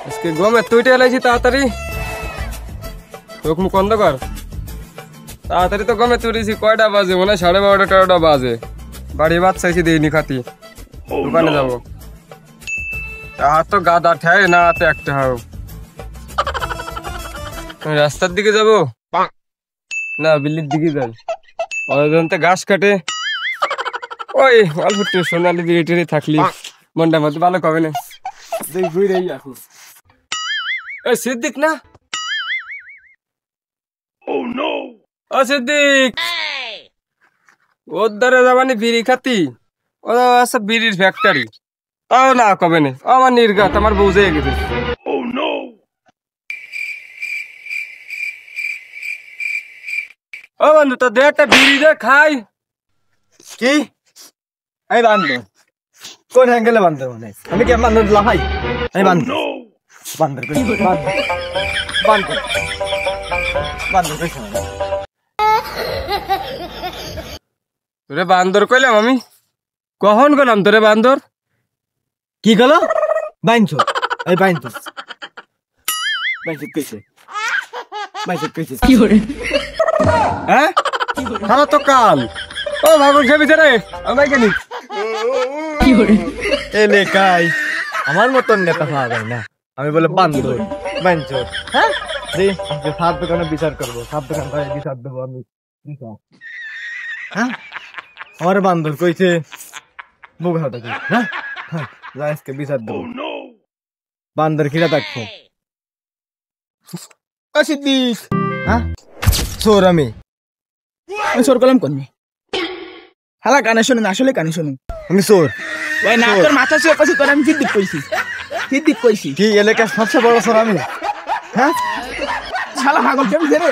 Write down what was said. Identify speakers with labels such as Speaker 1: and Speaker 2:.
Speaker 1: আজকে গমে তুইটা এলাইছি তাড়াতাড়ি চোখ মুখ বন্ধ কর তাড়াতাড়ি তো গমে তুলেছি কয়টা বাজে মনে হয় 12:30 13টা বাজে বাড়ি ভাত চাইছি দিইনি খাতি দোকানে যাবো হাত তো গাদা ঠায় না হাতে একটা হাও রাস্তার দিকে যাবো না বিল্লির দিকে যাই অজন্তে ঘাস কাটে ওই অল্প একটু সোনালি বিয়ে থাকলি মনটা মধ্যে ভালো কবে না ঘুরে এখন এই সিদ্দিক না ও সিদ্দিক ওর দ্বারা যাবানি বিড়ি খাতি ও আছে বিড়ির ফ্যাক্টরি তাও না কবে না আমার নির্ঘাত আমার বুঝে গেছে ও বন্ধু তো দে একটা বিড়ি দে খাই
Speaker 2: কি আমি বান্ধব কোন অ্যাঙ্গেলে বান্ধব মানে আমি কি বান্ধব লাহাই আমি বান্ধব বান্ধব বান্ধব বান্ধব
Speaker 1: তোরে বান্দর কইলাম আমি কখন গেলাম তোরে বান্দর
Speaker 2: কি গেল বাইনছ এই বাইনছ বাইনছ কইছে বাইনছ কইছে
Speaker 1: কি করে হ্যাঁ খারাপ তো কাল ও ভাগন খেবি রে আমি কেনি
Speaker 2: কি করে এলাকায় আমার মতন নেতা পাওয়া যায় না আমি বলে বান্ধব বাইনছ হ্যাঁ জি আজকে সাত দোকানে বিচার করবো সাত দোকান বিচার দেবো আমি হ্যাঁ আমার বান্ধব কইছে বুক হাতে হ্যাঁ হ্যাঁ আজকে বিচার দেবো বান্দর খিরা থাকবো সিদ্দিক হ্যাঁ চোর আমি
Speaker 3: চোর কলম করনি হালা কানে শুনুন আসলে কানে শুনুন
Speaker 2: আমি চোর
Speaker 3: ওই না তোর মাথা শুয়ে কইছি তোর আমি সিদ্দিক কইছি
Speaker 2: কি এলাকার সবচেয়ে বড় চোর আমি হ্যাঁ
Speaker 3: শালা পাগল কেমন রে